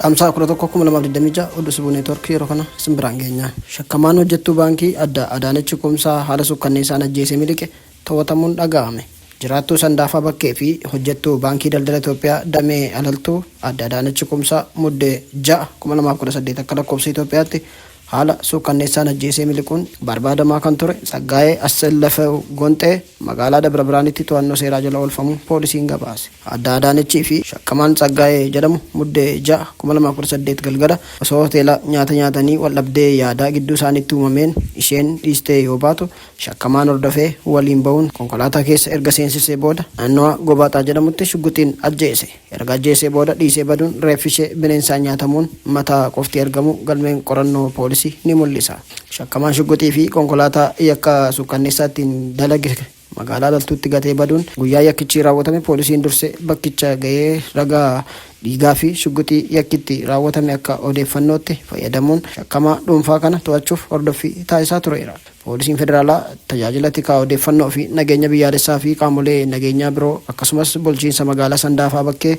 Caamsaa 11 oduu subuu neetwoorkii yeroo kana simbiraan geenya. Shakkamaan hojjettuu baankii adda Adaanech Kumsaa haala sukkanneessaan ajjeesee miliqe to'atamuun dhaga'ame. Jiraattuu Sandaafaa Bakkee fi hojjettuu baankii daldala Itoophiyaa damee alaltuu adda Adaanech Kumsaa muddee 6/2018 akka lakkoofsa Itoophiyaatti haala sukkanneessaan ajjeesee miliquun barbaadamaa kan ture Tsaggaayee Assellaffew Gonxee magaalaa Dabra Biraanitti to'annoo seeraa jala oolfamuun poolisiin gabaase. Adda Adaanechii fi shakkamaan Tsaggaayee jedhamu muddee 6/2018 galgala osoo hoteela nyaata nyaatanii waldhabdee yaadaa gidduu isaaniitti uumameen isheen dhiistee yoo baatu shakkamaan hordofee waliin ba'uun konkolaataa keessa erga seensisee booda naannoo Gobaaxaa jedhamutti shugguxiin ajjeese. Erga ajjeesee booda dhiisee baduun reeffishee bineensaan nyaatamuun mataa qofti argamu galmeen qorannoo poolisii ni mul'isa. Shakkamaan shugguxii fi konkolaataa yakka sukkanneessaattiin dalage magaalaa alaltuutti gatee baduun guyyaa yakkichi raawwatame poolisiin dursee bakkicha ga'ee ragaa dhiigaa fi shugguxii yakkitti raawwatame akka odeeffannootti fayyadamuun shakkamaa dhuunfaa kana to'achuuf hordoffii taasisaa tureera. Poolisiin federaalaa tajaajila tikaa odeeffannoo fi nageenya biyyaalessaa fi qaamolee nageenyaa biroo akkasumas bulchiinsa magaalaa Sandaafaa Bakkee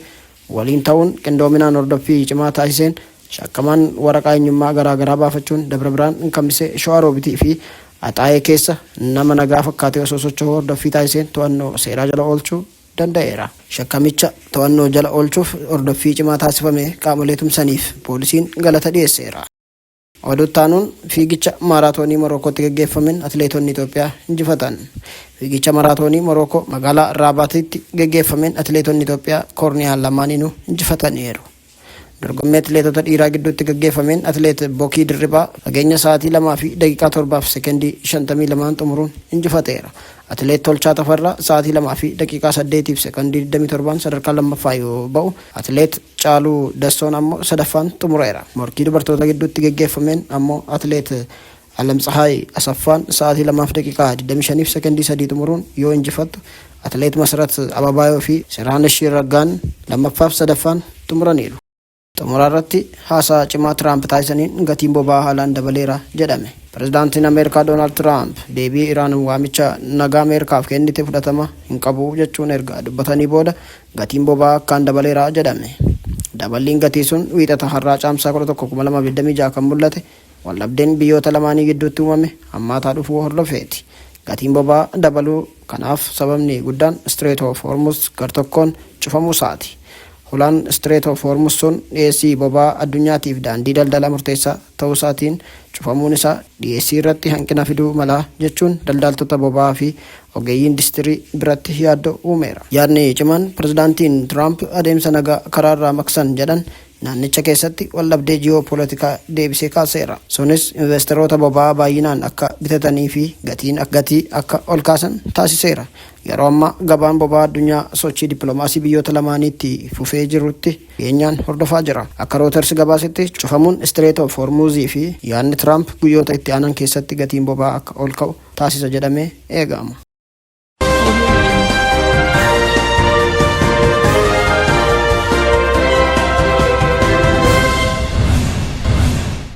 waliin ta'uun qindoominaan hordoffii cimaa taasiseen shakkamaan waraqaa eenyummaa garaagaraa baafachuun Dabra Biraan Kamisee Shawaa Roobitii fi Axaayee keessa nama nagaa fakkaatee osoo socho'uu hordoffii taasiseen to'annoo seeraa jala oolchuu danda'eera. Shakkamicha to'annoo jala oolchuuf hordoffii cimaa taasifame qaamolee tumsaniif poolisiin galata dhiyeesseera. Oduuttaanuun fiigicha maaraatoonii Morokootti gaggeeffameen atileetonni Itoophiyaa injifatan. Fiigicha maaraatoonii Morokoo magaalaa Raabaatitti gaggeeffameen atileetonni Itoophiyaa koorniyaan lamaaniinuu injifataniiru. Dorgommii atileetota dhiiraa gidduutti gaggeeffameen atileet Bookii Dirribaa fageenya sa'aatii 2 fi daqiiqaa 7 fi sekondii 52 xumuruun injifateera. Atileet Tolchaa Tafarraa sa'aatii 2 fi daqiiqaa 8 fi sekondii 27 sadarkaa lammaffaa yoo ba'u, atileet Caaluu Dassoon ammoo sadaffaan xumureera. Morkii dubartoota gidduutti gaggeeffameen ammoo atileet Alamtsahaay Asaffaan sa'aatii 2 fi daqiiqaa 25 fi sekondii 3 xumuruun yoo injifattu, atileet Masarat Ababaayoo fi Siraanesh Raggaan lammaffaa fi sadaffaan xumuraniiru. Xumura irratti haasaa cimaa Tiraamp taasisaniin gatiin boba'aa haalaan dabaleera jedhame. Pireezidaantiin Ameerikaa Doonaald Tiraamp deebii Iraan waamicha nagaa Ameerikaaf kennite fudhatama hin qabu jechuun erga dubbatanii booda gatiin boba'aa akkaan dabaleera jedhame. Daballiin gatii sun wiixata har'aa caamsaa 11/2026 kan mul'ate waldhabdeen biyyoota lamaanii gidduutti uumame hammaataa dhufuu hordofeeti. Gatiin boba'aa dabaluu kanaaf sababni guddaan Strait of Hormuz gartokkoon cufamuu isaati. Hulaan Strait of Hormuz sun dhiyeessii boba'aa addunyaatiif daandii daldalaa murteessaa ta'uu isaatiin cufamuun isaa dhiyeessii irratti hanqina fiduu mala jechuun daldaltoota boba'aa fi ogeeyyii industirii biratti yaaddoo uumeera. Yaadni cimaan pireezidaantiin Tiraamp adeemsa nagaa karaarraa maqsan jedhan naannicha keessatti waldhabdee ji'oopoolitikaa deebisee kaaseera. Sunis investeroota boba'aa baay'inaan akka bitatanii fi gatii akka ol kaasan taasiseera. Yeroo ammaa gabaan boba'aa addunyaa sochii dippiloomaasii biyyoota lamaaniitti fufee jirutti dhiyeenyaan hordofaa jira. Akka Reuters gabaasetti cufamuun Strait of Hormuzii fi yaadni Tiraamp guyyoota itti aanan keessatti gatiin boba'aa akka ol ka'u taasisa jedhamee eegama.